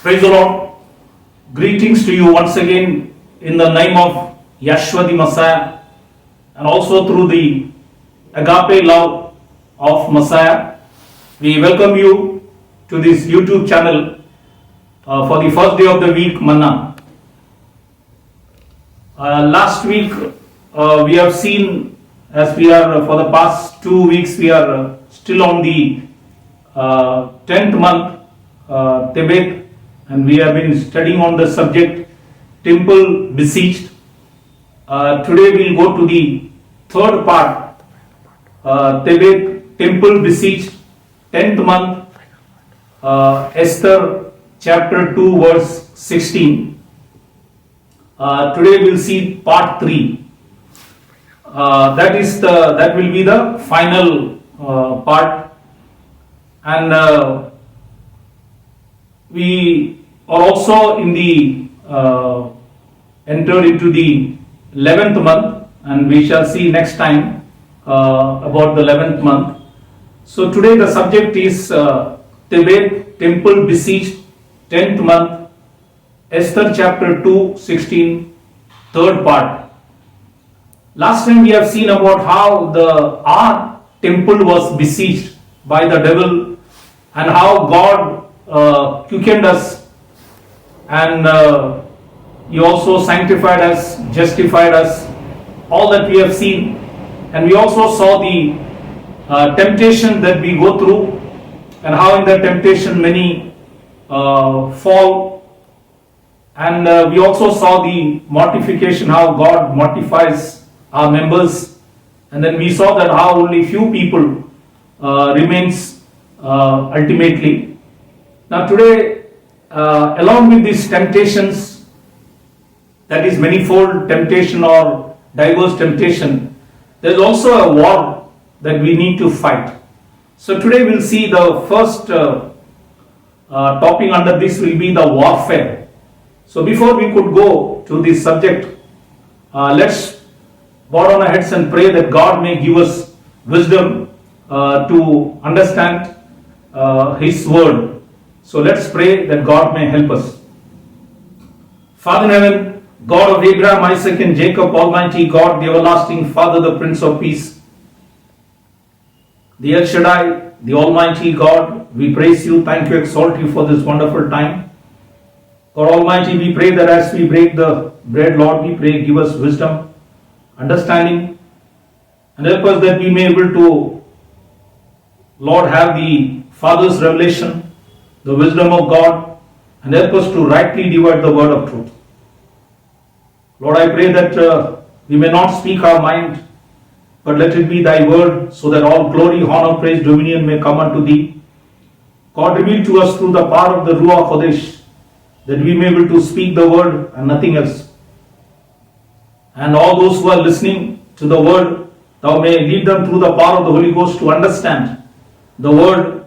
Praise the Lord. Greetings to you once again in the name of Yeshua the Messiah and also through the agape love of Messiah. We welcome you to this YouTube channel for the first day of the week, Manna. Last week we have seen, as we are for the past 2 weeks, we are still on the 10th month, Tebet, and we have been studying on the subject Temple Besieged. Today we will go to the third part, Tebet, Temple Besieged, 10th month, Esther chapter 2 verse 16. Today we will see part 3. That will be the final part, and we are also in the entered into the 11th month, and we shall see next time about the 11th month. So today the subject is Tebet, Temple Besieged, 10th month, Esther chapter 2, 16, third part. Last time we have seen about how our temple was besieged by the devil and how God quickened us, and He also sanctified us, justified us, all that we have seen. And we also saw the temptation that we go through, and how in that temptation many fall. And we also saw the mortification, how God mortifies our members. And then we saw that how only few people remains ultimately. Now today, along with these temptations, that is manifold temptation or diverse temptation, there is also a war that we need to fight. So today we'll see the first topic under this will be the warfare. So before we could go to this subject, let's bow down our heads and pray that God may give us wisdom to understand His word. So let's pray that God may help us. Father in heaven, God of Abraham, Isaac and Jacob, Almighty God, the everlasting Father, the Prince of Peace, the El Shaddai, the Almighty God, we praise you, thank you, exalt you for this wonderful time. God Almighty, we pray that as we break the bread, Lord, we pray, give us wisdom, understanding, and help us that we may be able to, Lord, have the Father's revelation, the wisdom of God, and help us to rightly divide the word of truth. Lord, I pray that we may not speak our mind, but let it be thy word, so that all glory, honor, praise, dominion may come unto thee. God, reveal to us through the power of the Ruach Kodesh, that we may be able to speak the word and nothing else. And all those who are listening to the word, thou may lead them through the power of the Holy Ghost to understand the word,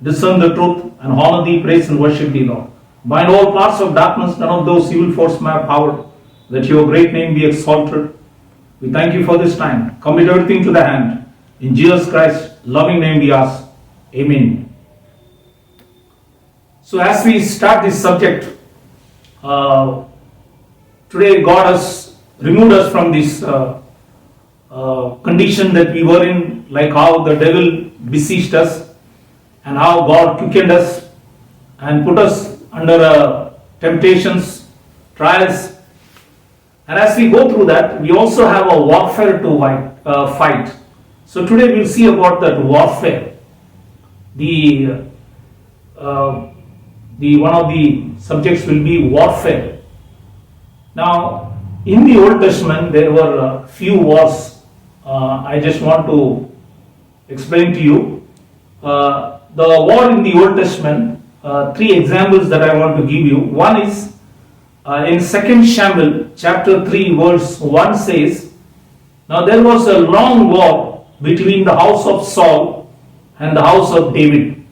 discern the truth, and honor thee, praise and worship thee, Lord. Bind all parts of darkness, none of those evil force may have power. Let your great name be exalted. We thank you for this time. Commit everything to the hand. In Jesus Christ's loving name we ask. Amen. So as we start this subject, today God has removed us from this condition that we were in, like how the devil besieged us, and how God quickened us and put us under temptations, trials. And as we go through that, we also have a warfare to fight. So today we'll see about that warfare. The one of the subjects will be warfare. Now, in the Old Testament, there were few wars. I just want to explain to you. The war in the Old Testament, 3 examples that I want to give you. One is in 2 Samuel chapter 3 verse 1 says, now there was a long war between the house of Saul and the house of David.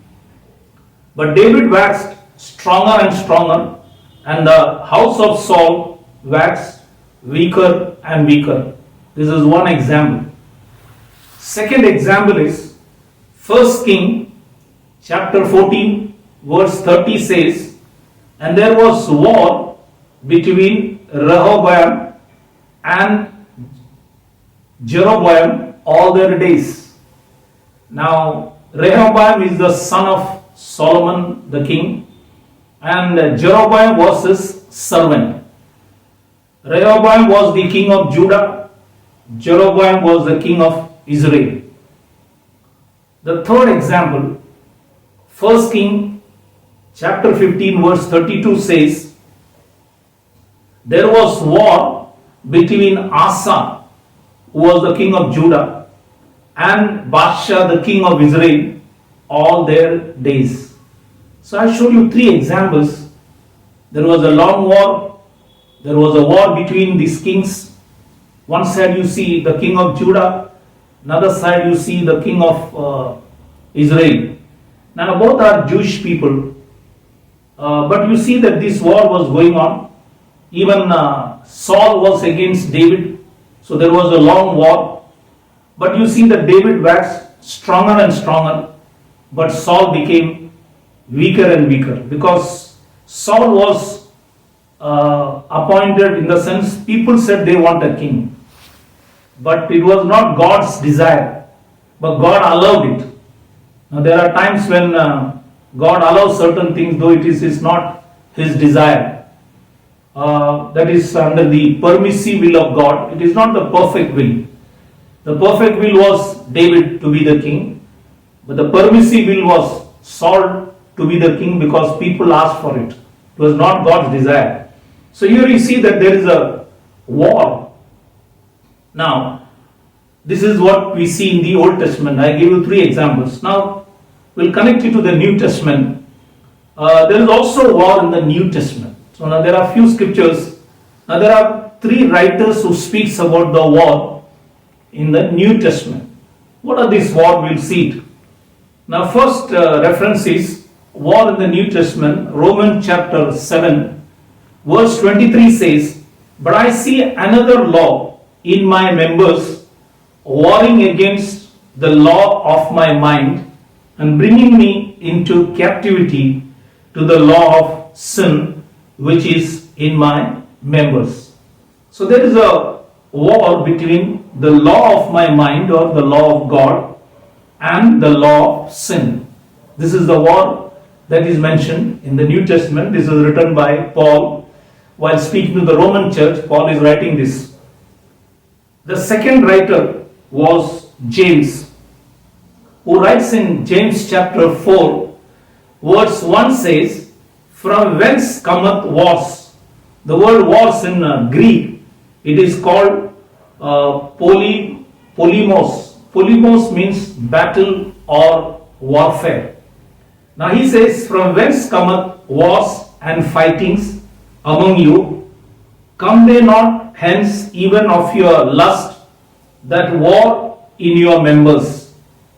But David waxed stronger and stronger, and the house of Saul waxed weaker and weaker. This is one example. Second example is 1 King chapter 14 verse 30 says, And there was war between Rehoboam and Jeroboam all their days. Now, Rehoboam is the son of Solomon the king, and Jeroboam was his servant. Rehoboam was the king of Judah, Jeroboam was the king of Israel. The third example, 1 King chapter 15 verse 32 says, there was war between Asa, who was the king of Judah, and Baasha, the king of Israel, all their days. So I showed you three examples. There was a long war. There was a war between these kings. One side you see the king of Judah, another side you see the king of Israel. Now both are Jewish people, but you see that this war was going on. Even Saul was against David, so there was a long war. But you see that David waxed stronger and stronger, but Saul became weaker and weaker, because Saul was appointed, in the sense people said they want a king, but it was not God's desire, but God allowed it. Now there are times when God allows certain things, though it is not his desire. That is under the permissive will of God. It is not the perfect will. The perfect will was David to be the king, but the permissive will was Saul to be the king because people asked for it. It was not God's desire. So here you see that there is a war. Now, this is what we see in the Old Testament. I give you three examples. Now, we'll connect it to the New Testament. There is also war in the New Testament. So now there are few scriptures. Now there are three writers who speaks about the war in the New Testament. What are these war? We'll see it. Now first reference is war in the New Testament. Romans chapter 7 verse 23 says, but I see another law in my members, warring against the law of my mind and bringing me into captivity to the law of sin which is in my members. So there is a war between the law of my mind, or the law of God, and the law of sin. This is the war that is mentioned in the New Testament. This is written by Paul while speaking to the Roman church. Paul is writing this. The second writer was James, who writes in James chapter 4 verse 1 says, from whence cometh wars? The word wars in Greek, it is called polymos. Polymos means battle or warfare. Now he says, from whence cometh wars and fightings among you? Come they not hence even of your lust that war in your members?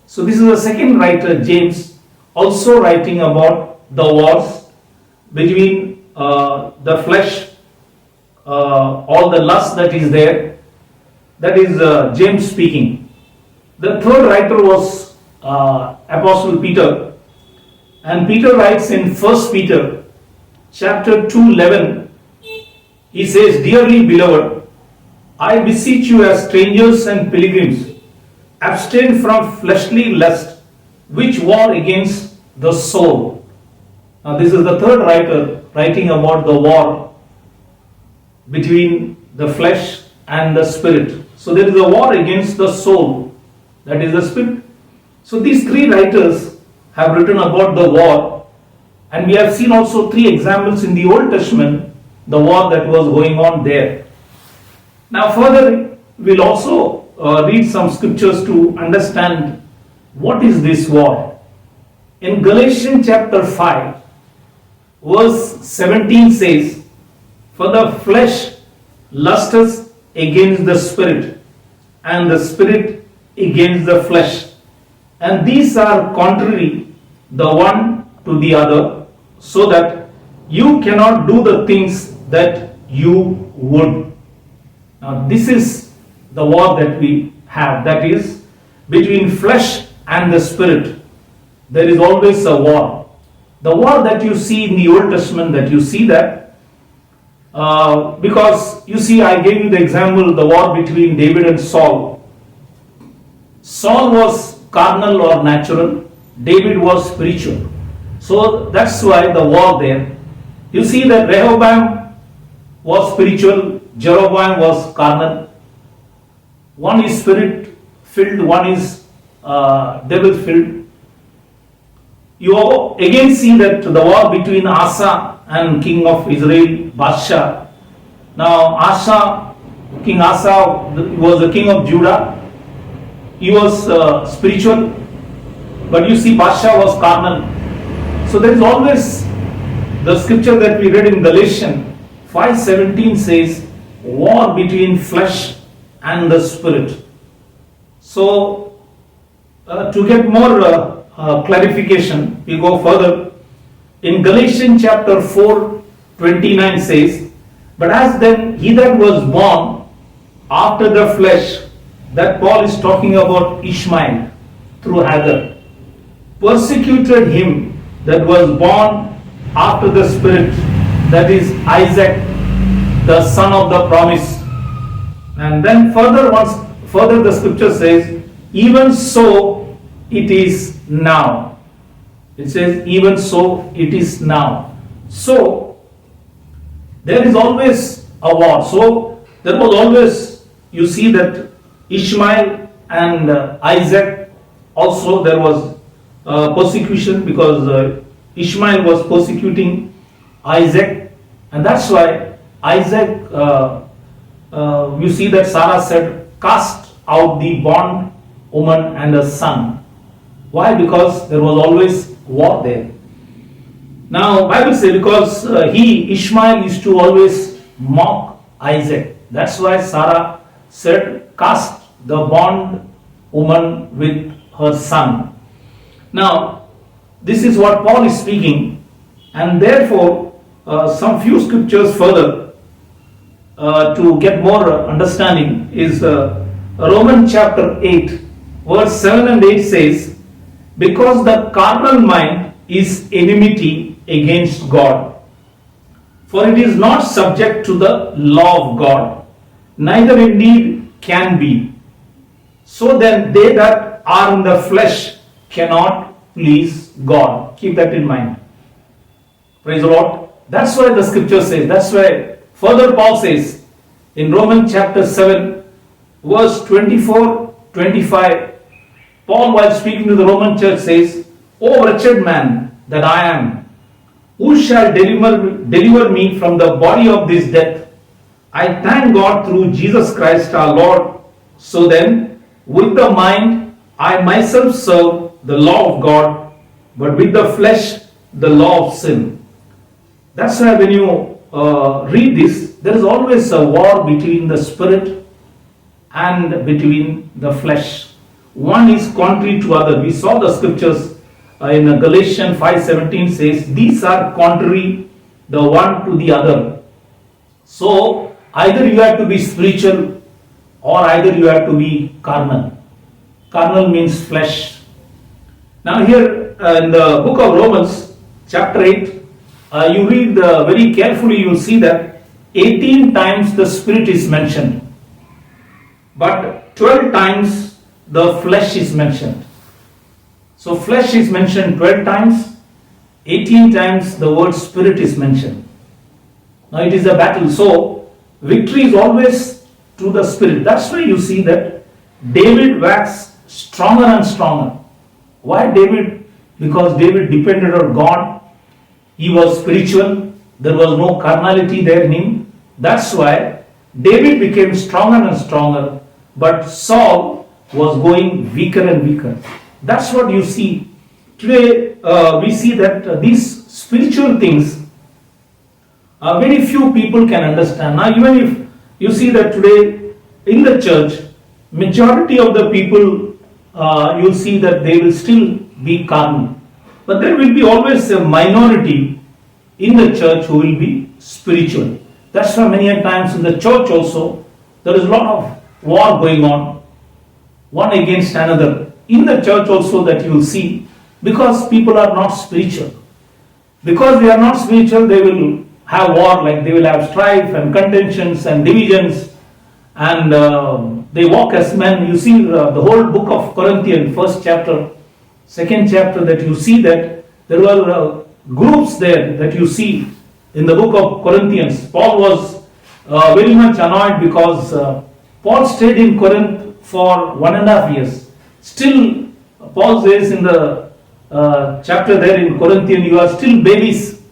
So this is the second writer, James, also writing about the wars between the flesh, all the lust that is there. That is James speaking. The third writer was Apostle Peter, and Peter writes in 1 Peter chapter 2:11. He says, dearly beloved, I beseech you as strangers and pilgrims, abstain from fleshly lust which war against the soul. Now this is the third writer writing about the war between the flesh and the spirit. So there is a war against the soul, that is the spirit. So these three writers have written about the war, and we have seen also three examples in the Old Testament, the war that was going on there. Now further, we'll also read some scriptures to understand what is this war. In Galatians chapter 5 verse 17 says, for the flesh lusteth against the spirit, and the spirit against the flesh, and these are contrary the one to the other, so that you cannot do the things that you would. Now this is the war that we have, that is between flesh and the spirit. There is always a war. The war that you see in the Old Testament, that you see that, because you see, I gave you the example, the war between David and Saul. Saul was carnal or natural, David was spiritual. So that's why the war there. You see that Rehoboam was spiritual, Jeroboam was carnal. One is spirit filled, one is devil filled. You again see that the war between Asa and king of Israel, Baasha. Now King Asa was the king of Judah. He was spiritual, but you see Baasha was carnal. So there is always the scripture that we read in Galatians 5:17 says, war between flesh and the spirit. So to get more clarification, we go further. In Galatians chapter 4:29 says, but as then he that was born after the flesh, that Paul is talking about Ishmael through Hagar, persecuted him that was born after the spirit, that is Isaac, the son of the promise. And then further the scripture says, even so it is now. It says, even so it is now. So there is always a war. So there was always, you see that Ishmael and Isaac, also there was persecution, because Ishmael was persecuting Isaac, and that's why Isaac, you see that Sarah said, cast out the bond woman and the son. Why? Because there was always war there. Now Bible says, because Ishmael used to always mock Isaac. That's why Sarah said, cast the bond woman with her son. Now this is what Paul is speaking, and therefore some few scriptures further to get more understanding is Romans chapter 8 verse 7 and 8 says, because the carnal mind is enmity against God, for it is not subject to the law of God, neither indeed can be. So then they that are in the flesh cannot please God. Keep that in mind. Praise the Lord. That's why the scripture says, that's why further Paul says in Romans chapter 7 verse 24-25, Paul, while speaking to the Roman church, says, O wretched man that I am, who shall deliver me from the body of this death? I thank God through Jesus Christ our Lord. So then, with the mind I myself serve the law of God, but with the flesh the law of sin. That's why when you read this, there is always a war between the spirit and between the flesh. One is contrary to other. We saw the scriptures in Galatians 5:17 says, these are contrary the one to the other. So either you have to be spiritual or either you have to be carnal. Carnal means flesh. Now here in the book of Romans chapter 8, you read very carefully, you will see that 18 times the spirit is mentioned, but 12 times the flesh is mentioned. So flesh is mentioned 12 times, 18 times the word spirit is mentioned. Now it is a battle. So victory is always to the spirit. That's why you see that David waxed stronger and stronger. Why David? Because David depended on God. He was spiritual. There was no carnality there in him. That's why David became stronger and stronger. But Saul was going weaker and weaker. That's what you see. Today we see that these spiritual things very few people can understand. Now even if you see that today in the church, majority of the people you'll see that they will still be carnal. But there will be always a minority in the church who will be spiritual. That's why many times in the church also there is a lot of war going on, one against another. In the church also that you will see, because people are not spiritual. Because they are not spiritual, they will have war, like they will have strife and contentions and divisions, and they walk as men. You see the whole book of Corinthians, first chapter, second chapter, that you see that there were groups there that you see in the book of Corinthians. Paul was very much annoyed because Paul stayed in Corinth for 1.5 years. Still, Paul says in the chapter there in Corinthians, you are still babies,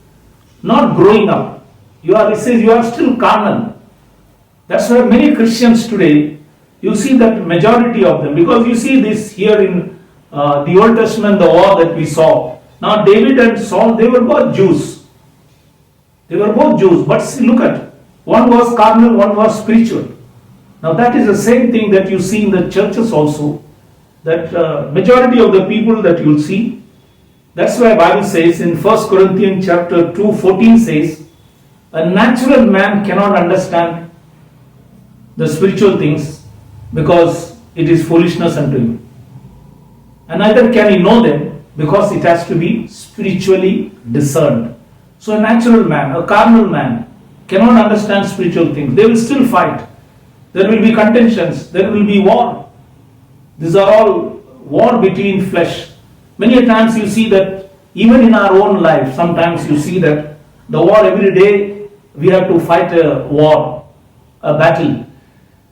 not growing up. He says you are still carnal. That's why many Christians today, you see that majority of them, because you see this here in the Old Testament, the war that we saw. Now David and Saul, they were both Jews. They were both Jews, but see, look at, one was carnal, one was spiritual. Now that is the same thing that you see in the churches also, that majority of the people that you'll see. That's why Bible says in 1 Corinthians chapter 2:14 says, a natural man cannot understand the spiritual things because it is foolishness unto him. And neither can he know them because it has to be spiritually discerned. So a natural man, a carnal man, cannot understand spiritual things. They will still fight. There will be contentions. There will be war. These are all war between flesh. Many a times you see that even in our own life, sometimes you see that the war every day, we have to fight a war, a battle.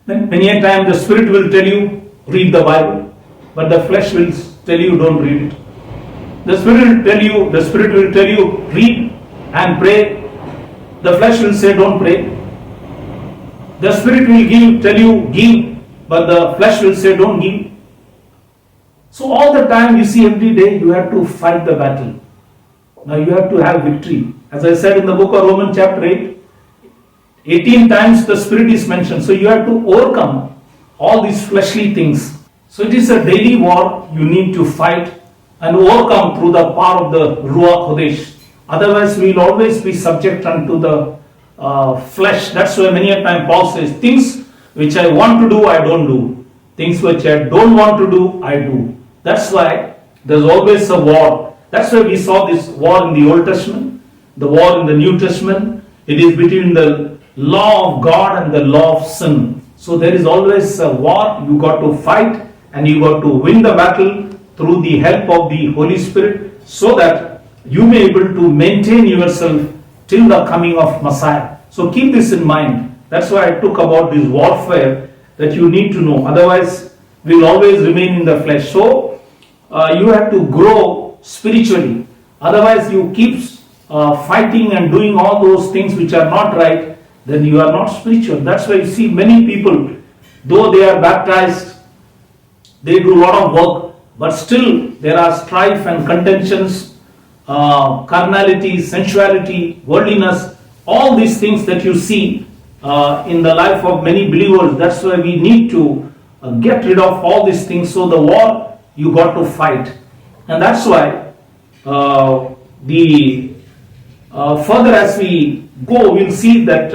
Then many a time the spirit will tell you, read the Bible, but the flesh will tell you, don't read it. The spirit will tell you, read and pray. The flesh will say, don't pray. The spirit will tell you, give, but the flesh will say, don't give. So all the time you see every day you have to fight the battle. Now you have to have victory. As I said in the book of Romans chapter 8, 18 times the spirit is mentioned. So you have to overcome all these fleshly things. So it is a daily war you need to fight and overcome through the power of the Ruach Kodesh. Otherwise we will always be subject unto the flesh. That's why many a time Paul says, things which I want to do, I don't do. Things which I don't want to do, I do. That's why there's always a war. That's why we saw this war in the Old Testament, the war in the New Testament. It is between the law of God and the law of sin. So there is always a war. You got to fight and you got to win the battle through the help of the Holy Spirit, so that you may be able to maintain yourself till the coming of Messiah. So keep this in mind. That's why I took about this warfare that you need to know. Otherwise, we will always remain in the flesh. So you have to grow spiritually. Otherwise, you keep fighting and doing all those things which are not right, then you are not spiritual. That's why you see many people, though they are baptized, they do a lot of work, but still there are strife and contentions, carnality, sensuality, worldliness, all these things that you see in the life of many believers. That's why we need to get rid of all these things. So the war you got to fight. And that's why further as we go, we'll see that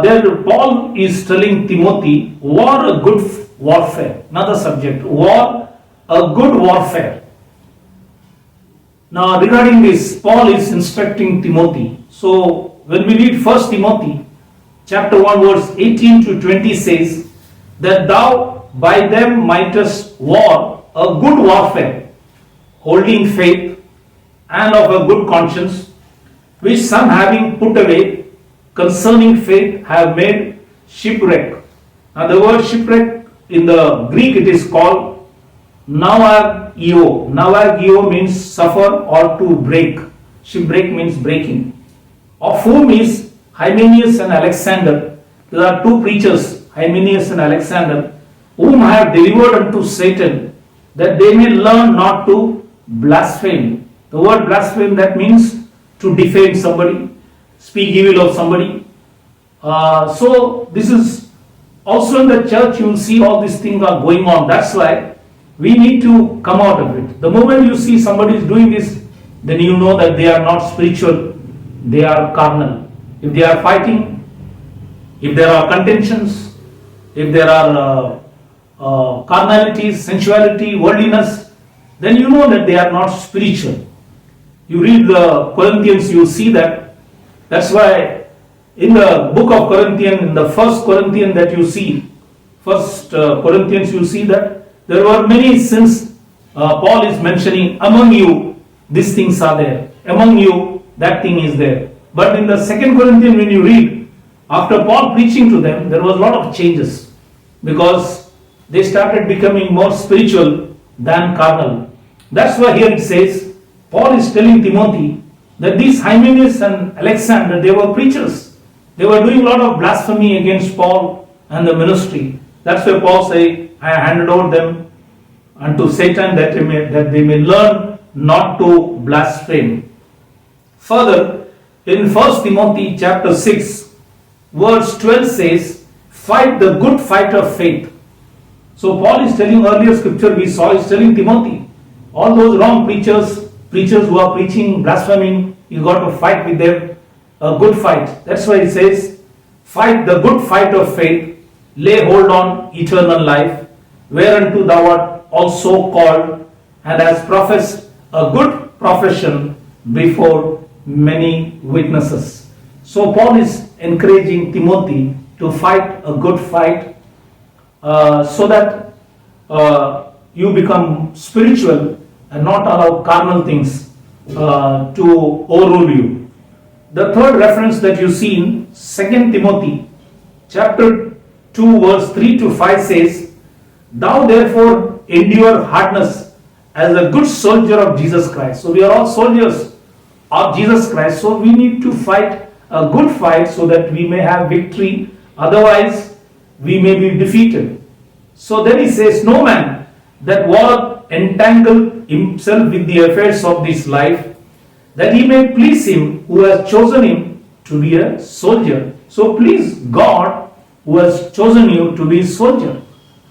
there Paul is telling Timothy, war a good warfare. Another subject, war a good warfare. Now regarding this, Paul is instructing Timothy. So when we read 1 Timothy chapter 1 verse 18 to 20 says, that thou by them mightest war a good warfare, holding faith and of a good conscience, which some having put away concerning faith have made shipwreck. Now the word shipwreck in the Greek, it is called navagio. Navagio means suffer or to break. Shipwreck means breaking. Of whom is Hymenaeus and Alexander. There are two preachers, Hymenaeus and Alexander, whom I have delivered unto Satan, that they may learn not to blaspheme. The word blaspheme, that means to defame somebody, speak evil of somebody. So this is also in the church, you will see all these things are going on. That's why we need to come out of it. The moment you see somebody is doing this, then you know that they are not spiritual, they are carnal. If they are fighting, if there are contentions, if there are carnalities, sensuality, worldliness, then you know that they are not spiritual. You read the Corinthians, you see that. That's why in the book of Corinthians, in the first Corinthians that you see, first Corinthians, you see that there were many sins. Paul is mentioning, among you these things are there, among you that thing is there. But in the second Corinthians, when you read, after Paul preaching to them, there was a lot of changes, because they started becoming more spiritual than carnal. That's why here it says, Paul is telling Timothy that these Hymenaeus and Alexander, they were preachers. They were doing a lot of blasphemy against Paul and the ministry. That's why Paul says, I handed over them unto Satan that they may learn not to blaspheme. Further, in 1 Timothy chapter 6, verse 12 says, fight the good fight of faith. So Paul is telling, earlier scripture we saw, is telling Timothy, all those wrong preachers who are preaching, blaspheming, you got to fight with them a good fight. That's why it says, fight the good fight of faith, lay hold on eternal life, whereunto thou art also called, and hast professed a good profession before many witnesses. So Paul is encouraging Timothy to fight a good fight, so that you become spiritual and not allow carnal things to overrule you. The third reference that you see in 2 Timothy chapter 2 verse 3 to 5 says, thou therefore endure hardness as a good soldier of Jesus Christ. So we are all soldiers of Jesus Christ. So we need to fight a good fight so that we may have victory. Otherwise, we may be defeated. So then he says, no man that warreth entangle himself with the affairs of this life, that he may please him who has chosen him to be a soldier. So please God who has chosen you to be a soldier.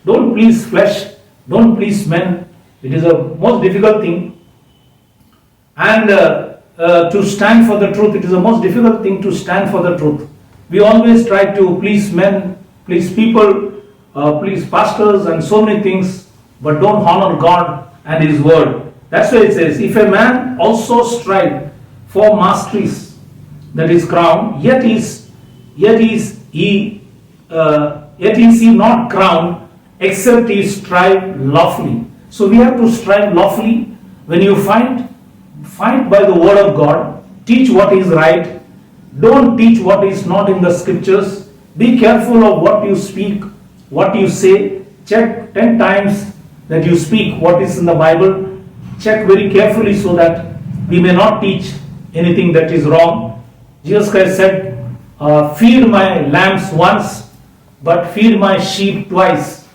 Don't please flesh, don't please men. It is a most difficult thing. And to stand for the truth, it is the most difficult thing to stand for the truth. We always try to please men, please people, please pastors and so many things, but don't honor God and His word. That's why it says, if a man also strive for masteries, that is crown, yet is he not crowned, except he strive lawfully. So we have to strive lawfully. When you fight by the word of God, teach what is right, don't teach what is not in the scriptures. Be careful of what you speak, what you say. Check 10 times that you speak what is in the Bible. Check very carefully so that we may not teach anything that is wrong. Jesus Christ said, feed my lambs once, but feed my sheep twice.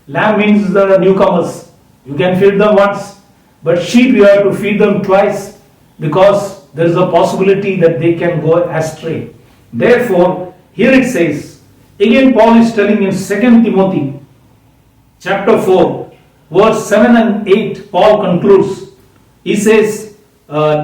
Lamb means the newcomers. You can feed them once, but sheep you have to feed them twice, because there is a possibility that they can go astray. Therefore, here it says, again Paul is telling in 2 Timothy chapter 4, verse 7 and 8, Paul concludes. He says,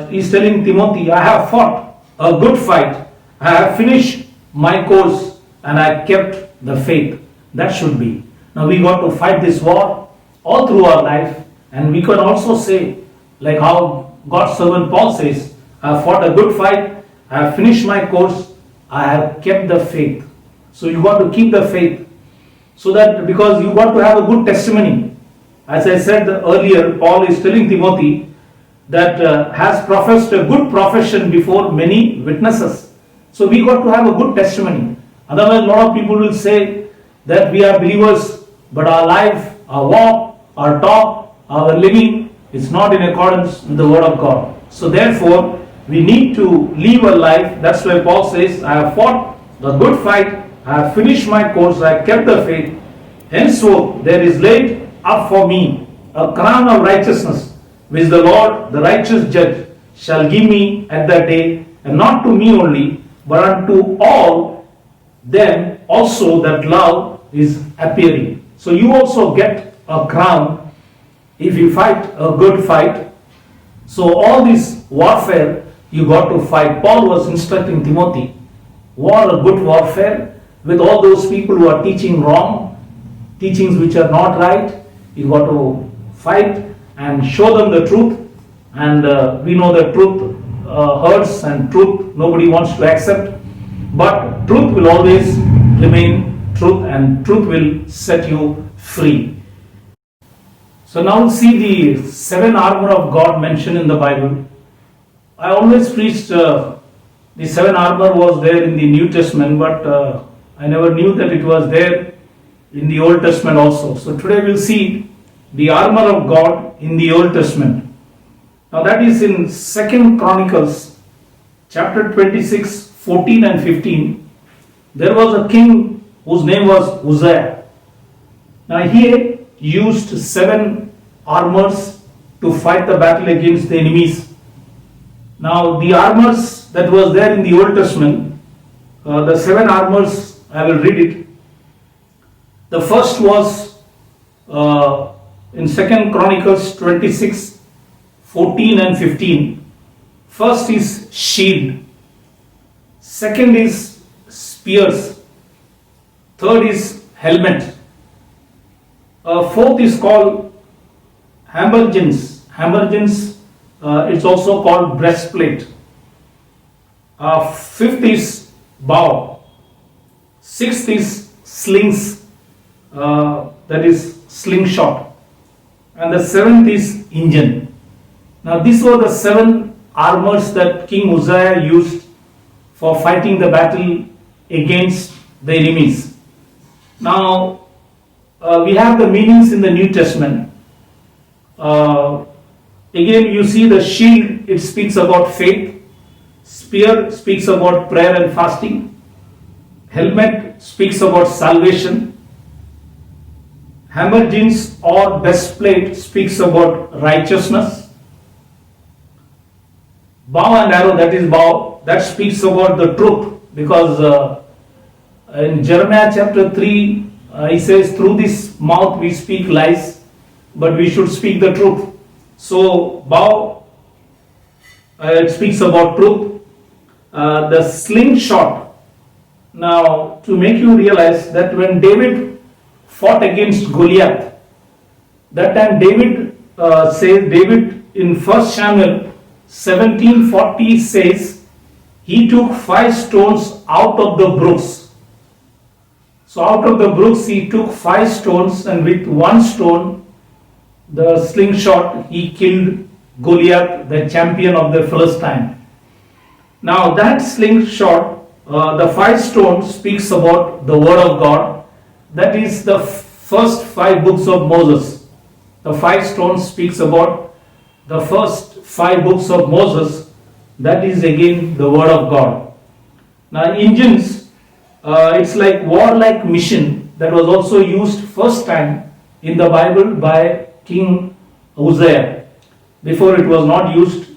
he's telling Timothy, I have fought a good fight, I have finished my course, and I kept the faith. That should be. Now we got to fight this war all through our life, and we can also say, like how God's servant Paul says, I have fought a good fight, I have finished my course, I have kept the faith. So you got to keep the faith, so that, because you got to have a good testimony. As I said earlier, Paul is telling Timothy that has professed a good profession before many witnesses. So we got to have a good testimony. Otherwise, a lot of people will say that we are believers, but our life, our walk, our talk, our living is not in accordance with the word of God. So therefore, we need to live a life. That's why Paul says, I have fought the good fight, I have finished my course, I have kept the faith. Henceforth, there is laid up for me a crown of righteousness, which the Lord, the righteous judge, shall give me at that day, and not to me only, but unto all them also that love is appearing. So you also get a crown if you fight a good fight. So all this warfare you got to fight. Paul was instructing Timothy, war a good warfare with all those people who are teaching wrong, teachings which are not right. You got to fight and show them the truth, and we know the truth hurts, and truth nobody wants to accept, but truth will always remain truth, and truth will set you free. So now see the 7 armor of God mentioned in the Bible. I always preached the 7 armor was there in the New Testament, but I never knew that it was there in the Old Testament also. So today we'll see the armor of God in the Old Testament. Now that is in 2 Chronicles chapter 26, 14 and 15. There was a king whose name was Uzziah. Now he used 7 armors to fight the battle against the enemies. Now the armors that was there in the Old Testament, the 7 armors, I will read it. The first was in 2 Chronicles 26, 14 and 15. First is shield. Second is spears. Third is helmet. Fourth is called habergeons. Habergeons, it's also called breastplate. Fifth is bow. Sixth is slings, that is slingshot. And the seventh is engine. Now these were the 7 armors that King Uzziah used for fighting the battle against the enemies. Now we have the meanings in the New Testament. Again you see the shield, it speaks about faith. Spear speaks about prayer and fasting. Helmet speaks about salvation. Habergeons or breastplate speaks about righteousness. Bow and arrow, that is bow, that speaks about the truth, because in Jeremiah chapter 3 he says, through this mouth we speak lies, but we should speak the truth. So bow, it speaks about truth. The slingshot, now to make you realize that when David fought against Goliath, that time David in 1 Samuel 17:40 says, he took 5 stones out of the brooks. So out of the brooks he took 5 stones, and with 1 stone, the slingshot, he killed Goliath, the champion of the Philistine. Now that slingshot, the 5 stones speaks about the word of God. That is the first 5 books of Moses. The 5 stones speaks about the first 5 books of Moses. That is again the word of God. Now engines, it's like warlike mission that was also used first time in the Bible by King Uzziah. Before it was not used.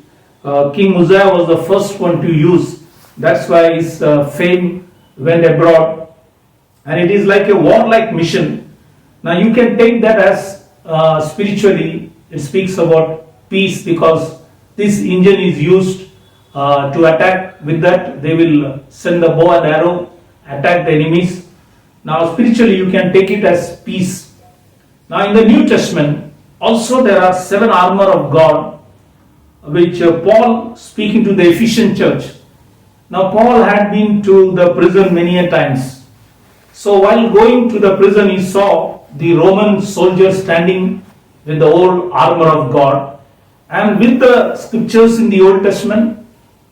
King Uzziah was the first one to use. That's why his fame went abroad. And it is like a warlike mission. Now you can take that as spiritually, it speaks about peace, because this engine is used to attack. With that they will send the bow and arrow, attack the enemies. Now spiritually you can take it as peace. Now in the New Testament also there are 7 armor of God, which Paul speaking to the Ephesian church. Now Paul had been to the prison many a times. So while going to the prison he saw the Roman soldiers standing with the old armor of God, and with the scriptures in the Old Testament,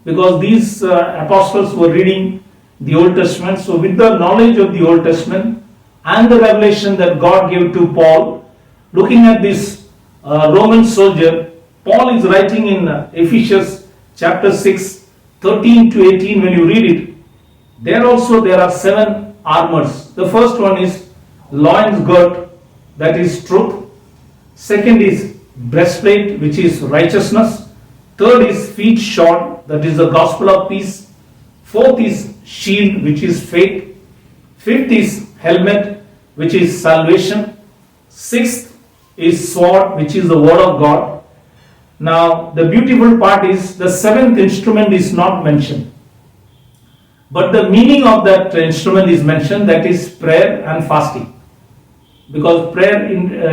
because these apostles were reading the Old Testament. So with the knowledge of the Old Testament and the revelation that God gave to Paul, looking at this Roman soldier, Paul is writing in Ephesians chapter 6, 13 to 18, when you read it, there are 7 armors. The first one is loins girt, that is truth. Second is breastplate, which is righteousness. Third is feet shod, that is the gospel of peace. Fourth is shield, which is faith. Fifth is helmet, which is salvation. Sixth is sword, which is the word of God. Now the beautiful part is the 7th instrument is not mentioned, but the meaning of that instrument is mentioned, that is prayer and fasting, because prayer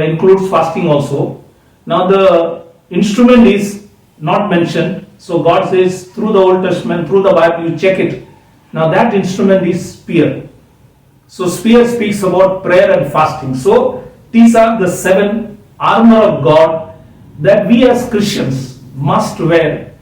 includes fasting also. Now the instrument is not mentioned. So God says through the Old Testament, through the Bible, you check it. Now that instrument is spear. So spear speaks about prayer and fasting. So these are the 7 armor of God that we as Christians must wear.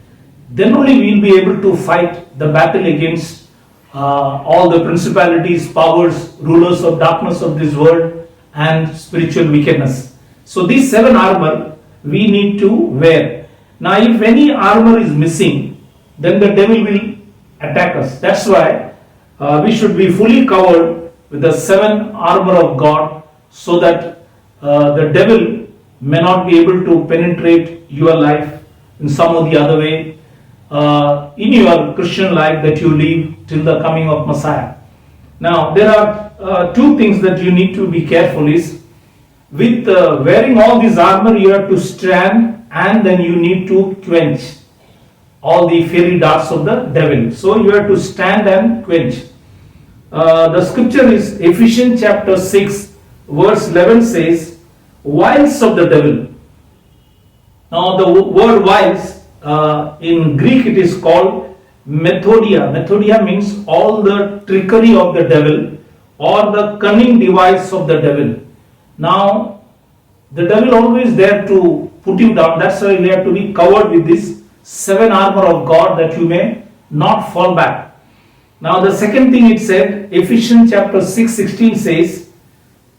Then only we will be able to fight the battle against all the principalities, powers, rulers of darkness of this world and spiritual wickedness. So these 7 armor we need to wear. Now if any armor is missing, then the devil will attack us. That's why we should be fully covered with the 7 armor of God, so that the devil may not be able to penetrate your life in some or the other way in your Christian life that you live till the coming of Messiah. Now there are 2 things that you need to be careful is, with wearing all this armor you have to stand, and then you need to quench all the fiery darts of the devil. So you have to stand and quench. The scripture is Ephesians chapter 6 verse 11 says, wiles of the devil. Now the word wiles in Greek it is called methodia. Methodia means all the trickery of the devil or the cunning device of the devil. Now the devil always there to put you down. That's why you have to be covered with this 7 armor of God, that you may not fall back. Now the second thing it said, Ephesians chapter 6:16 says,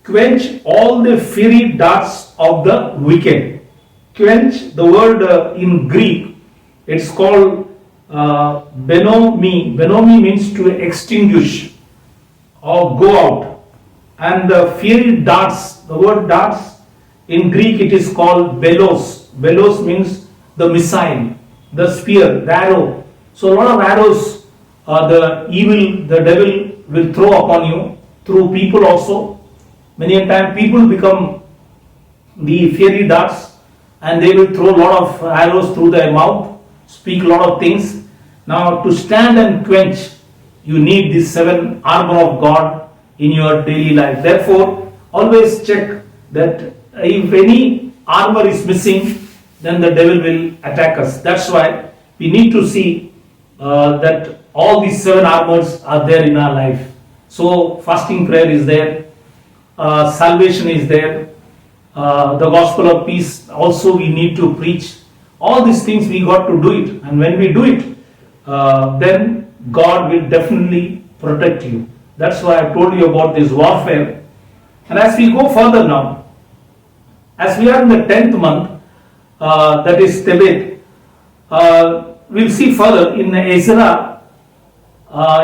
quench all the fiery darts of the wicked. Quench, the word in Greek, it's called benomi. Benomi means to extinguish or go out. And the fiery darts, the word darts in Greek it is called belos. Belos means the missile, the spear, the arrow. So a lot of arrows the devil will throw upon you through people also. Many a time people become the fiery darts, and they will throw a lot of arrows through their mouth, speak a lot of things. Now to stand and quench, you need this 7 armor of God in your daily life. Therefore, always check that if any armor is missing, then the devil will attack us. That's why we need to see that all these 7 armors are there in our life. So fasting prayer is there, salvation is there, the gospel of peace also we need to preach. All these things we got to do it, and when we do it, then God will definitely protect you. That's why I told you about this warfare. And as we go further now, as we are in the 10th month, that is Tebet, we'll see further in Ezra,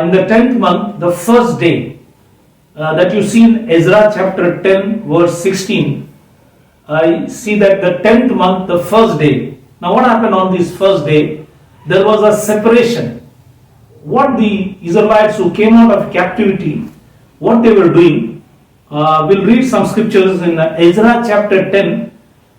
in the 10th month, the first day, that you see in Ezra chapter 10 verse 16, I see that the 10th month, the first day. Now what happened on this first day? There was a separation. What the Israelites who came out of captivity, what they were doing, we'll read some scriptures in Ezra chapter 10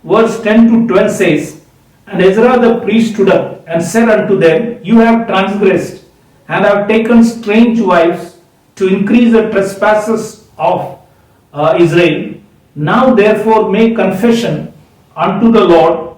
verse 10 to 12 says, and Ezra the priest stood up and said unto them, you have transgressed and have taken strange wives to increase the trespasses of Israel. Now therefore make confession unto the Lord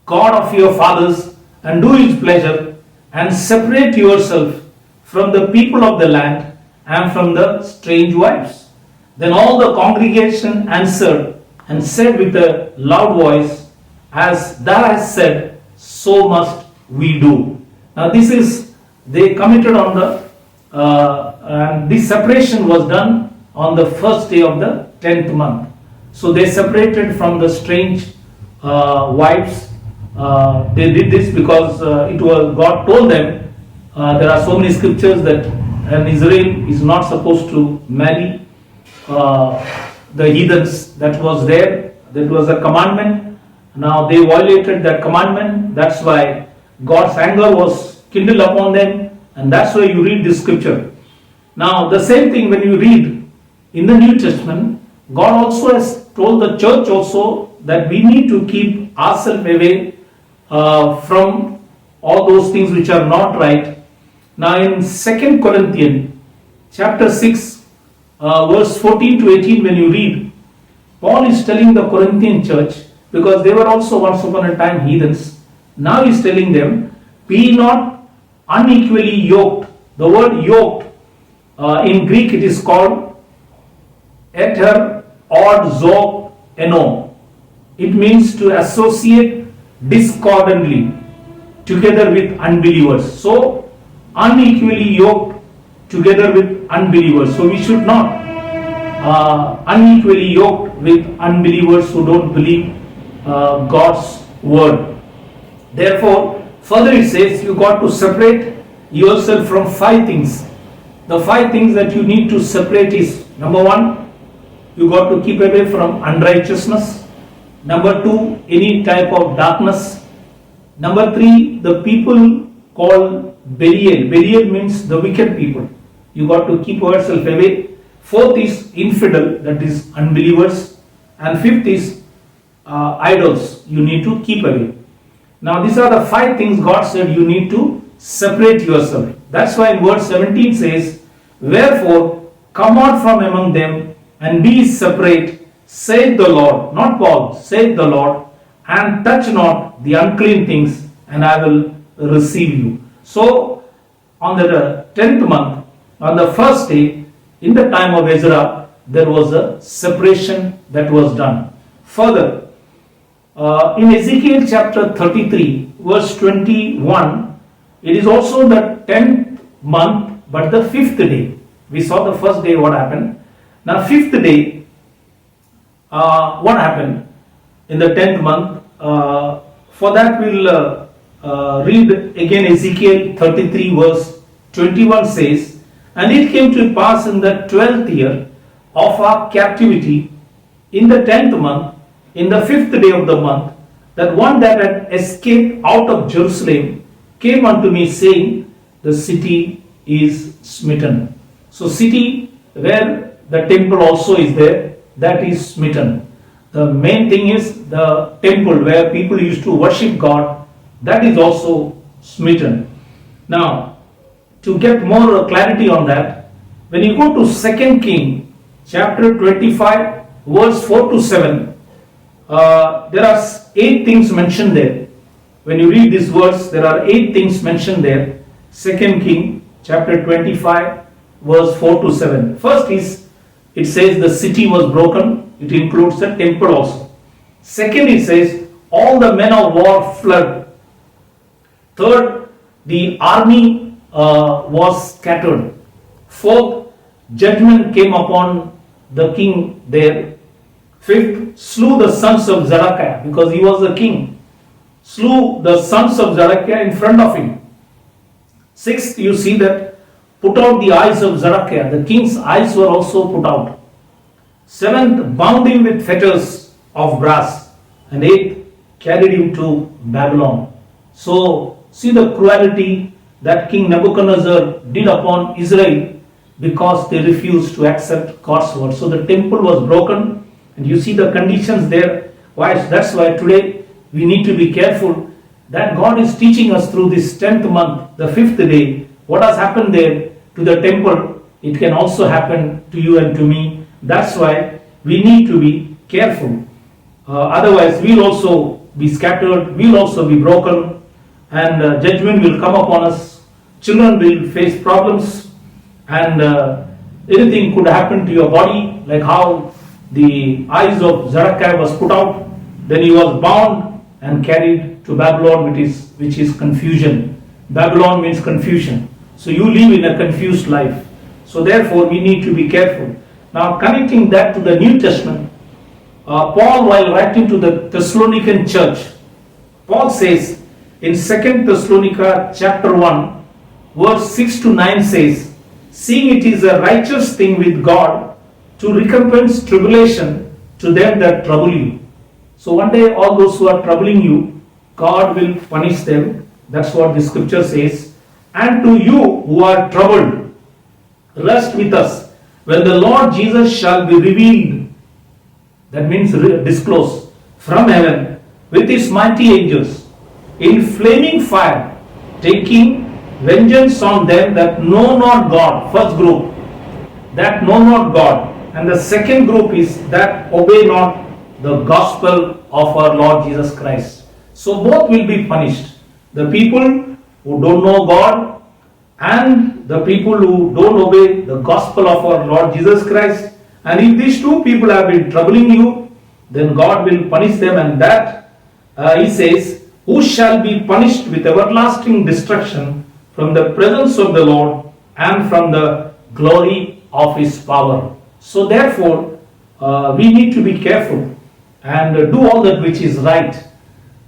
God of your fathers, and do his pleasure, and separate yourself from the people of the land and from the strange wives. Then all the congregation answered and said with a loud voice, as thou hast said, so must we do. Now this is, they committed on the, and this separation was done on the first day of the 10th month. So they separated from the strange wives. They did this because it was, God told them, there are so many scriptures that an Israel is not supposed to marry the heathens. That was there, that was a commandment. Now they violated that commandment. That's why God's anger was kindled upon them, and that's why you read this scripture. Now the same thing when you read in the New Testament, God also has told the church also that we need to keep ourselves away from all those things which are not right. Now in 2 Corinthians chapter 6 verse 14 to 18, when you read, Paul is telling the Corinthian church, because they were also once upon a time heathens, Now he's telling them, be not unequally yoked. The word yoked, in Greek it is called eter or zok eno. It means to associate discordantly together with unbelievers. So, unequally yoked together with unbelievers. So, we should not unequally yoked with unbelievers who don't believe God's word. Therefore, further it says you got to separate yourself from 5 things. The 5 things that you need to separate is, number 1, you got to keep away from unrighteousness. Number 2, any type of darkness. Number 3, the people called Belial. Belial means the wicked people. You got to keep yourself away. 4th is infidel, that is unbelievers. And 5th is idols. You need to keep away. Now these are the 5 things God said you need to separate yourself. That's why in verse 17 says, wherefore come out from among them and be separate, saith the Lord, not Paul, saith the Lord, and touch not the unclean things, and I will receive you. So on the 10th month, on the first day, in the time of Ezra, there was a separation that was done. Further, in Ezekiel chapter 33, verse 21, it is also the 10th month, but the 5th day. We saw the first day what happened. Now 5th day, what happened in the 10th month? For that we'll read again Ezekiel 33 verse 21 says, and it came to pass in the 12th year of our captivity, in the 10th month, in the 5th day of the month, that one that had escaped out of Jerusalem came unto me, saying, the city is smitten. So city where the temple also is there, that is smitten. The main thing is the temple where people used to worship God, that is also smitten. Now, to get more clarity on that, when you go to 2 King chapter 25 verse 4 to 7, there are 8 things mentioned there. When you read this verse, there are 8 things mentioned there. 2 King chapter 25 verse 4 to 7. First is, it says the city was broken. It includes the temple also. Second, it says all the men of war fled. Third, the army was scattered. Fourth, judgment came upon the king there. Fifth, slew the sons of Zedekiah, because he was the king. Slew the sons of Zedekiah in front of him. Sixth, you see that put out the eyes of Zedekiah. The king's eyes were also put out. Seventh, bound him with fetters of brass. And eighth, carried him to Babylon. So, see the cruelty that King Nebuchadnezzar did upon Israel because they refused to accept God's word. So the temple was broken, and you see the conditions there. Why? That's why today we need to be careful that God is teaching us through this 10th month, the 5th day, what has happened there to the temple, it can also happen to you and to me. That's why we need to be careful. Otherwise, we'll also be scattered, we'll also be broken, and judgment will come upon us. Children will face problems, and anything could happen to your body, like how the eyes of Zedekiah was put out, then he was bound and carried to Babylon, which is confusion. Babylon means confusion. So you live in a confused life. So therefore we need to be careful. Now connecting that to the New Testament, Paul, while writing to the Thessalonican church, Paul says in 2 Thessalonica chapter 1, verse 6 to 9 says, seeing it is a righteous thing with God to recompense tribulation to them that trouble you. So one day all those who are troubling you, God will punish them. That's what the scripture says. And to you who are troubled, rest with us when the Lord Jesus shall be revealed. That means disclosed from heaven with his mighty angels in flaming fire, taking vengeance on them that know not God. First group, that know not God. And the second group is that obey not the gospel of our Lord Jesus Christ. So both will be punished. The people who don't know God and the people who don't obey the gospel of our Lord Jesus Christ. And if these two people have been troubling you, then God will punish them, and that he says, who shall be punished with everlasting destruction from the presence of the Lord and from the glory of his power. So therefore, we need to be careful and do all that which is right.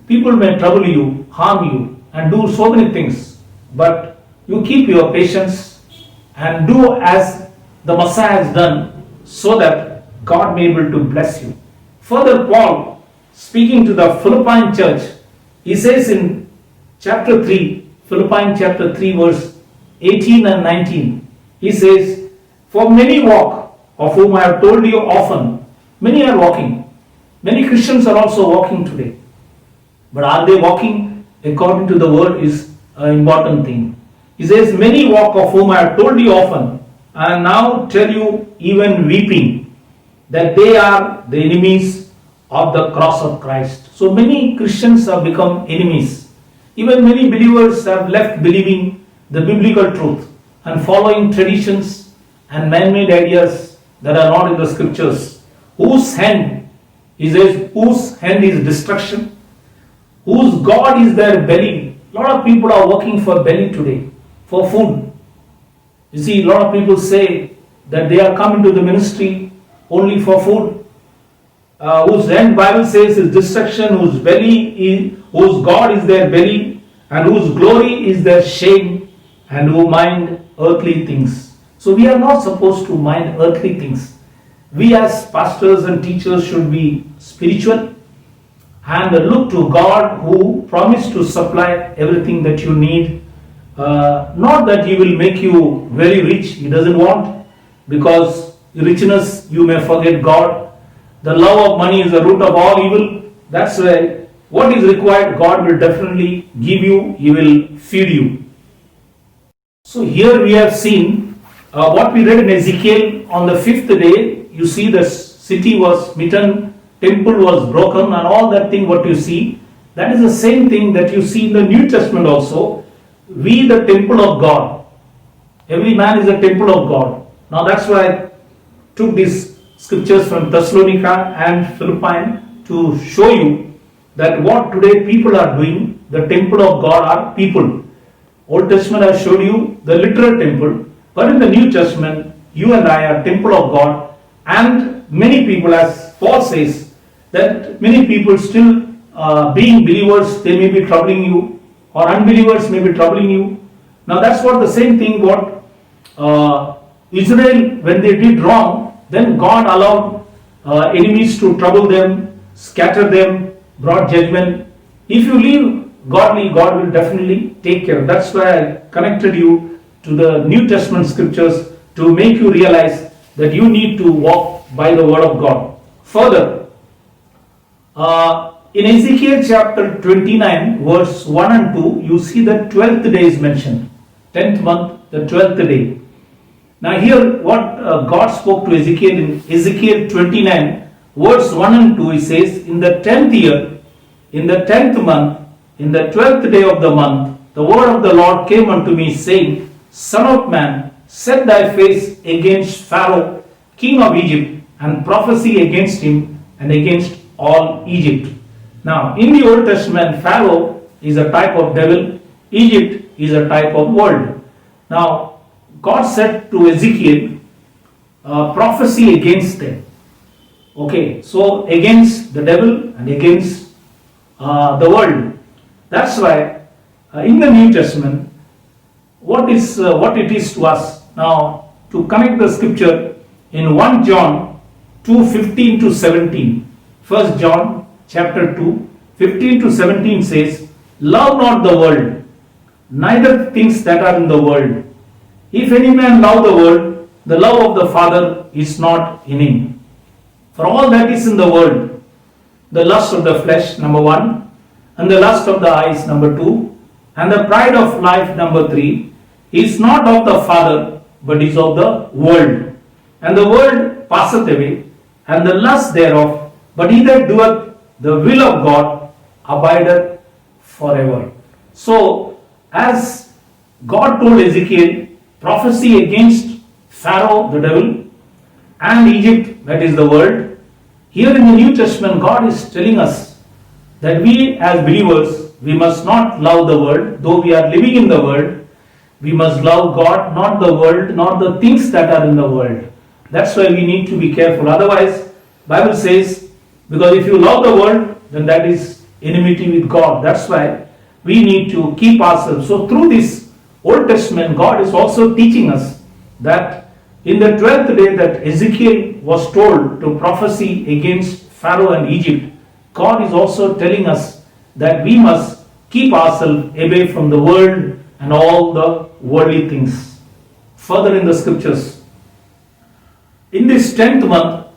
People may trouble you, harm you, and do so many things, but you keep your patience and do as the Messiah has done, so that God may be able to bless you. Further, Paul, speaking to the Philippian church, he says in chapter 3, Philippians chapter 3 verse 18 and 19, he says, for many walk, of whom I have told you often, many are walking. Many Christians are also walking today. But are they walking according to the word is an important thing. He says, many walk, of whom I have told you often, and now tell you even weeping, that they are the enemies of the cross of Christ. So many Christians have become enemies. Even many believers have left believing the biblical truth and following traditions and man-made ideas that are not in the scriptures. Whose hand, he says, whose hand is destruction, whose God is their belly. A lot of people are working for belly today, for food. You see, a lot of people say that they are coming to the ministry only for food. Whose end Bible says is destruction, whose God is their belly, and whose glory is their shame, and who mind earthly things. So we are not supposed to mind earthly things. We as pastors and teachers should be spiritual and look to God, who promised to supply everything that you need. Not that He will make you very rich. He doesn't want, because richness you may forget God. The love of money is the root of all evil. That's why what is required, God will definitely give you. He will feed you. So here we have seen what we read in Ezekiel. On the 5th day, you see the city was smitten, temple was broken, and all that thing what you see, that is the same thing that you see in the New Testament also. We the temple of God. Every man is a temple of God. Now that's why I took these scriptures from Thessalonica and Philippians to show you that what today people are doing, the temple of God are people. Old Testament I showed you the literal temple, but in the New Testament, you and I are temple of God, and many people, as Paul says, that many people still being believers, they may be troubling you, or unbelievers may be troubling you. Now that's what the same thing what Israel, when they did wrong, then God allowed enemies to trouble them, scatter them, brought judgment. If you live godly, God will definitely take care. That's why I connected you to the New Testament scriptures, to make you realize that you need to walk by the word of God. Further, in Ezekiel chapter 29, verse 1 and 2, you see the 12th day is mentioned. 10th month, the 12th day. Now here what God spoke to Ezekiel in Ezekiel 29, verse 1 and 2, he says, in the 10th year, in the 10th month, in the 12th day of the month, the word of the Lord came unto me, saying, Son of man, set thy face against Pharaoh, king of Egypt, and prophesy against him and against all Egypt. Now, in the Old Testament, Pharaoh is a type of devil, Egypt is a type of world. Now, God said to Ezekiel, prophecy against them. Okay, so against the devil and against the world. That's why in the New Testament, what it is to us. Now, to connect the scripture in 1 John 2:15 to 17. 1 John chapter 2, 15 to 17 says, love not the world, neither things that are in the world. If any man love the world, the love of the Father is not in him. For all that is in the world, the lust of the flesh, number 1, and the lust of the eyes, number 2, and the pride of life, number 3, is not of the Father, but is of the world. And the world passeth away, and the lust thereof, but he that doeth the will of God abideth forever. So, as God told Ezekiel, prophecy against Pharaoh, the devil, and Egypt, that is the world. Here in the New Testament, God is telling us that we as believers, we must not love the world, though we are living in the world. We must love God, not the world, not the things that are in the world. That's why we need to be careful. Otherwise, Bible says, because if you love the world, then that is enmity with God. That's why we need to keep ourselves. So through this Old Testament, God is also teaching us that in the 12th day that Ezekiel was told to prophesy against Pharaoh and Egypt, God is also telling us that we must keep ourselves away from the world and all the worldly things. Further in the scriptures, in this 10th month,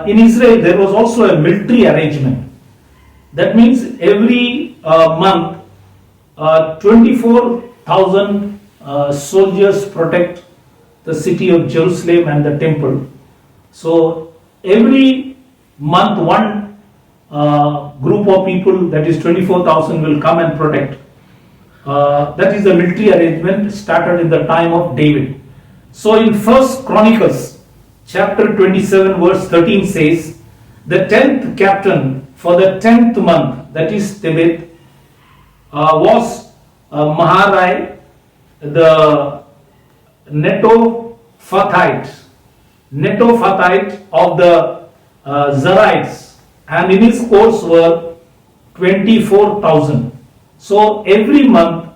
in Israel there was also a military arrangement. That means every month 24,000 soldiers protect the city of Jerusalem and the temple. So every month one group of people, that is 24,000, will come and protect. That is the military arrangement started in the time of David. So in 1 Chronicles chapter 27 verse 13 says, the 10th captain for the 10th month, that is Tebeth, was Maharai the Netophathite of the Zarites, and in his course were 24,000. So every month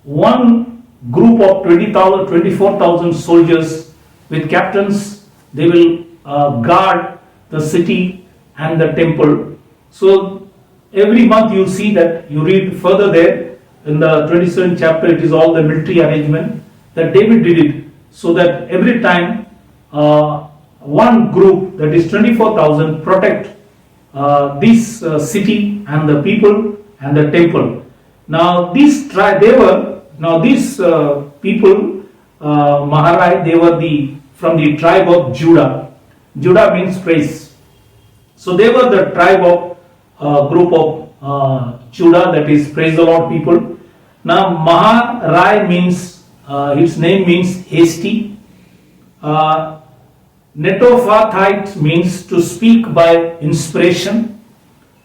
one group of 24,000 soldiers with captains, they will guard the city and the temple. So every month you see that, you read further there in the 27th chapter, it is all the military arrangement that David did it, so that every time one group, that is 24,000, protect this city and the people and the temple. Now these people, Maharai, they were from the tribe of Judah. Judah means praise. So they were the tribe of group of Judah, that is praise the Lord people. Now Maharai means, its name means hasty. Netophathite means to speak by inspiration,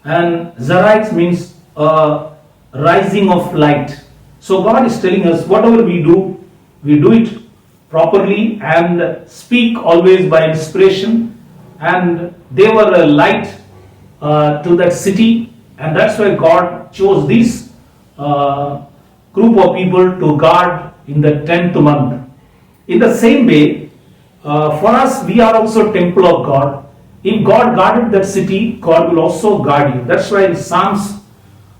and Zarites means rising of light. So God is telling us, whatever we do it properly and speak always by inspiration. And they were a light to that city, and that's why God chose this group of people to guard in the 10th month. In the same way, for us, we are also temple of God. If God guarded that city, God will also guard you. That's why in Psalms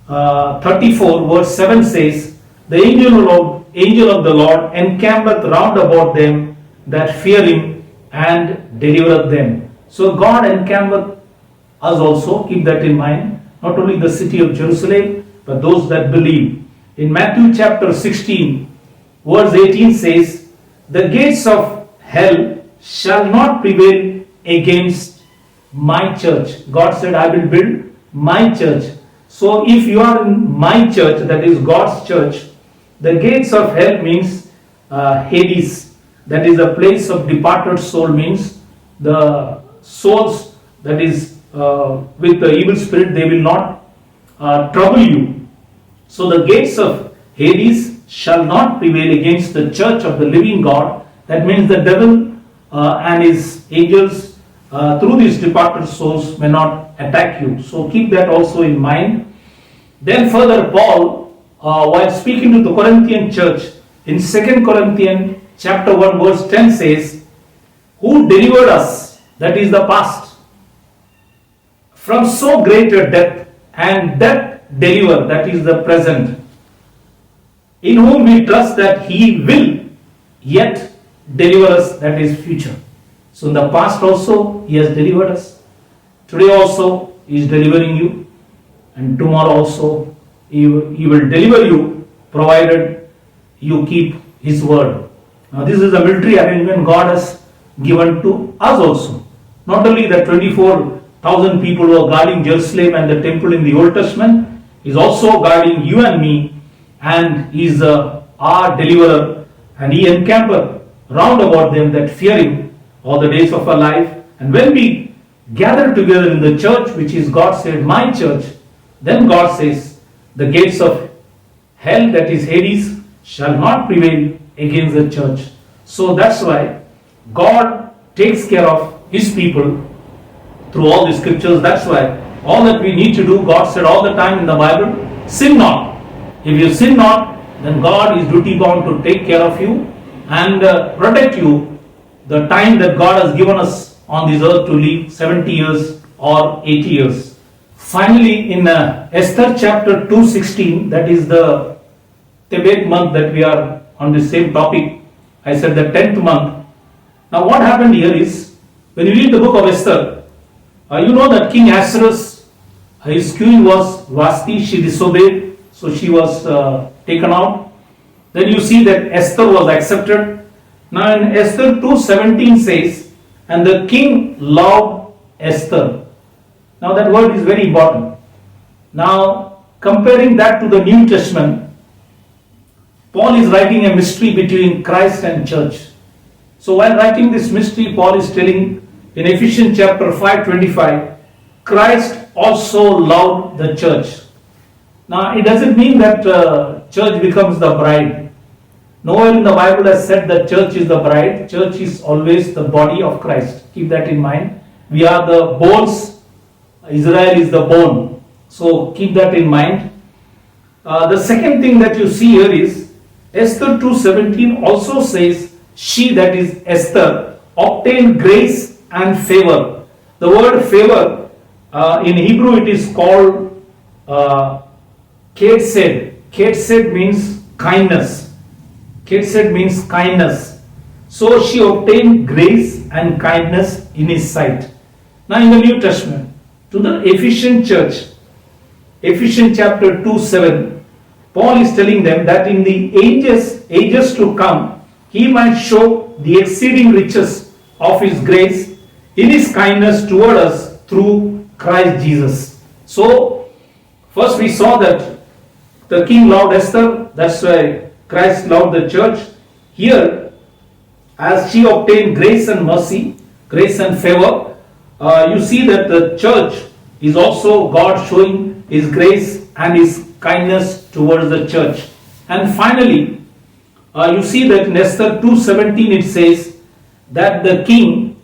34 verse 7 says, the angel of the Lord encampeth round about them that fear him and delivereth them. So God encampeth us also, keep that in mind, not only the city of Jerusalem, but those that believe. In Matthew chapter 16 verse 18 says, the gates of hell shall not prevail against my church. God said, I will build my church. So if you are in my church, that is God's church, the gates of hell means Hades, that is a place of departed soul, means the souls that is with the evil spirit, they will not trouble you. So the gates of Hades shall not prevail against the church of the living God. That means the devil and his angels through these departed souls may not attack you. So keep that also in mind. Then further, Paul, while speaking to the Corinthian church, in 2 Corinthians chapter 1 verse 10 says, who delivered us, that is the past, from so great a death, and death deliver, that is the present, in whom we trust that he will yet deliver us, that is future. So in the past also he has delivered us. Today also he is delivering you, and tomorrow also he will deliver you, provided you keep his word. Now this is a military arrangement God has given to us also. Not only the 24,000 people who are guarding Jerusalem and the temple in the Old Testament, is also guarding you and me, and is our deliverer, and he encampeth round about them that fear him all the days of our life. And when we gather together in the church, which is God said, my church, then God says, the gates of hell, that is Hades, shall not prevail against the church. So that's why God takes care of his people through all the scriptures. That's why all that we need to do, God said all the time in the Bible, sin not. If you sin not, then God is duty bound to take care of you and protect you the time that God has given us on this earth to live, 70 years or 80 years. Finally, in Esther chapter 2:16, that is the Tebet month that we are on the same topic. I said the 10th month. Now what happened here is, when you read the book of Esther, you know that King Ahasuerus, his queen was Vashti, she disobeyed, so she was taken out. Then you see that Esther was accepted. Now in Esther 2:17 says, and the king loved Esther. Now that word is very important. Now comparing that to the New Testament, Paul is writing a mystery between Christ and church. So while writing this mystery, Paul is telling in Ephesians chapter 5:25, Christ also loved the church. Now it doesn't mean that church becomes the bride. Nowhere in the Bible has said that church is the bride. Church is always the body of Christ. Keep that in mind. We are the bones. Israel is the bone. So keep that in mind. The second thing that you see here is Esther 2:17 also says, she, that is Esther, obtained grace and favor. The word favor in Hebrew it is called Kesed. Kesed means kindness. Kesed means kindness. So she obtained grace and kindness in his sight. Now in the New Testament, to the Ephesian church, Ephesians chapter 2:7, Paul is telling them that in the ages to come, he might show the exceeding riches of his grace in his kindness toward us through Christ Jesus. So, first we saw that the king loved Esther, that's why Christ loved the church. Here, as she obtained grace and mercy, grace and favor, you see that the church is also God showing his grace and his kindness towards the church. And finally, you see that in Esther 2:17 it says that the king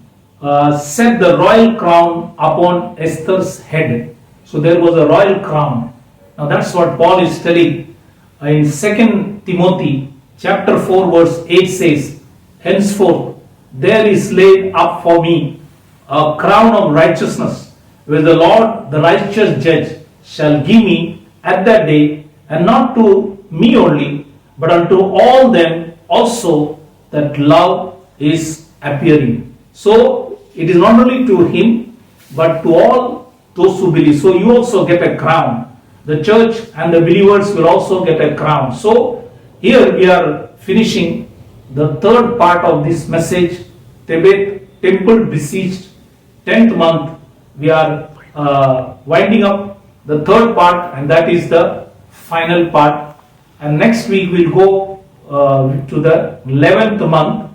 set the royal crown upon Esther's head. So there was a royal crown. Now that's what Paul is telling in 2 Timothy chapter 4 verse 8 says, henceforth there is laid up for me a crown of righteousness, where the Lord, the righteous judge, shall give me at that day, and not to me only, but unto all them also that love is appearing. So it is not only to him, but to all those who believe. So you also get a crown. The church and the believers will also get a crown. So here we are finishing the third part of this message, Tebet, temple besieged, 10th month. We are winding up the third part, and that is the final part. And next week we'll go to the 11th month.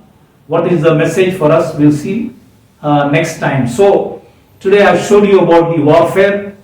What is the message for us? We'll see next time. So today I've showed you about the warfare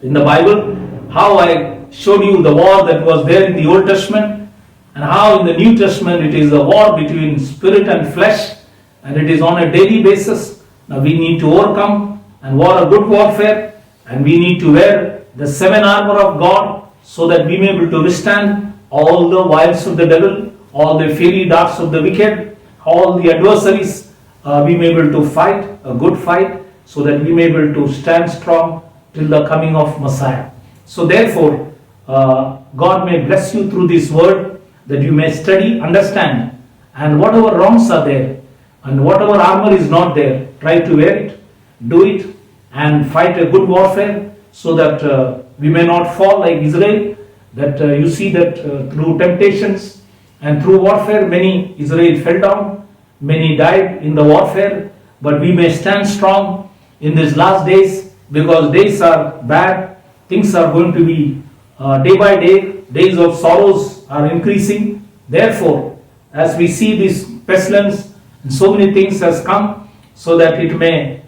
in the Bible, how I showed you the war that was there in the Old Testament, and how in the New Testament it is a war between spirit and flesh, and it is on a daily basis. Now we need to overcome and war a good warfare, and we need to wear the 7 armor of God so that we may be able to withstand all the wiles of the devil, all the fiery darts of the wicked, all the adversaries. We may be able to fight a good fight so that we may be able to stand strong till the coming of Messiah. So therefore, God may bless you through this word, that you may study, understand, and whatever wrongs are there and whatever armor is not there, try to wear it, do it, and fight a good warfare so that we may not fall like Israel. That you see that through temptations and through warfare, many Israel fell down, many died in the warfare, but we may stand strong in these last days, because days are bad, things are going to be day by day, days of sorrows are increasing. Therefore, as we see this pestilence and so many things has come, so that it may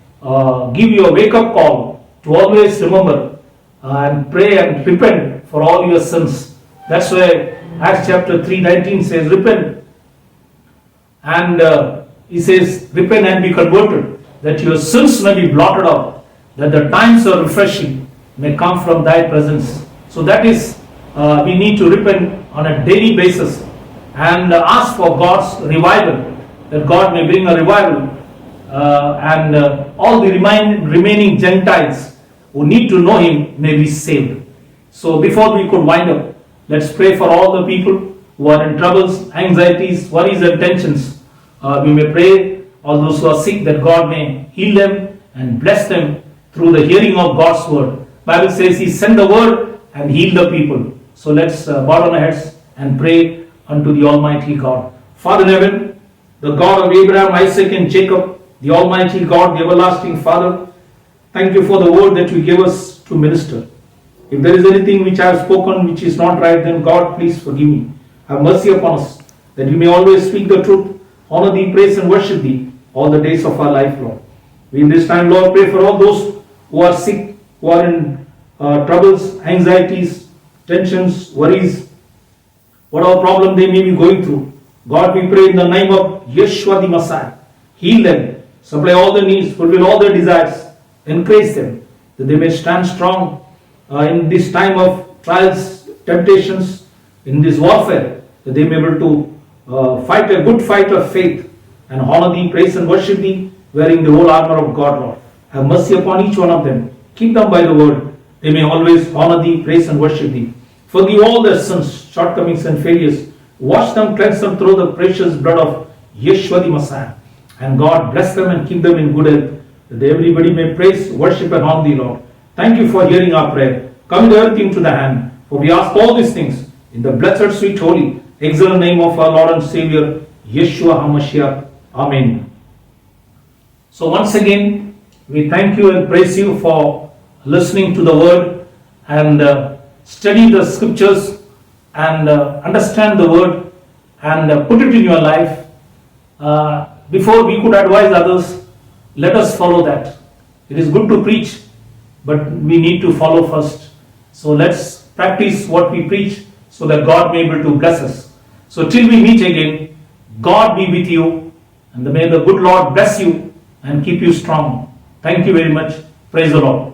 give you a wake-up call to always remember and pray and repent for all your sins. That's why Acts chapter 3:19 says, repent. And he says, repent and be converted, that your sins may be blotted out, that the times of refreshing may come from thy presence. So that is, we need to repent on a daily basis and ask for God's revival, that God may bring a revival and all the remaining Gentiles who need to know Him may be saved. So before we could wind up, let's pray for all the people who are in troubles, anxieties, worries and tensions. We may pray all those who are sick, that God may heal them and bless them through the hearing of God's word. Bible says He sent the word and healed the people. So let's bow down our heads and pray unto the Almighty God. Father in heaven, the God of Abraham, Isaac and Jacob, the Almighty God, the everlasting Father, thank you for the word that you give us to minister. If there is anything which I have spoken which is not right, then God, please forgive me. Have mercy upon us, that we may always speak the truth, honor thee, praise and worship thee all the days of our life, Lord. We in this time, Lord, pray for all those who are sick, who are in troubles, anxieties, tensions, worries, whatever problem they may be going through. God, we pray in the name of Yeshua the Messiah, heal them, supply all their needs, fulfill all their desires, encourage them, that they may stand strong in this time of trials, temptations, in this warfare, that they may be able to fight a good fight of faith and honor thee, praise and worship thee, wearing the whole armor of God, Lord. Have mercy upon each one of them. Keep them by the word. They may always honor thee, praise and worship thee. Forgive all their sins, shortcomings and failures. Wash them, cleanse them through the precious blood of Yeshua the Messiah. And God bless them and keep them in good health, that everybody may praise, worship and honor thee, Lord. Thank you for hearing our prayer. Commit everything to the hand. For we ask all these things in the blessed, sweet, holy, excellent name of our Lord and Savior, Yeshua HaMashiach. Amen. So once again, we thank you and praise you for listening to the word and study the scriptures and understand the word and put it in your life. Before we could advise others, let us follow that. It is good to preach, but we need to follow first. So let's practice what we preach so that God may be able to bless us. So till we meet again, God be with you, and may the good Lord bless you and keep you strong. Thank you very much. Praise the Lord.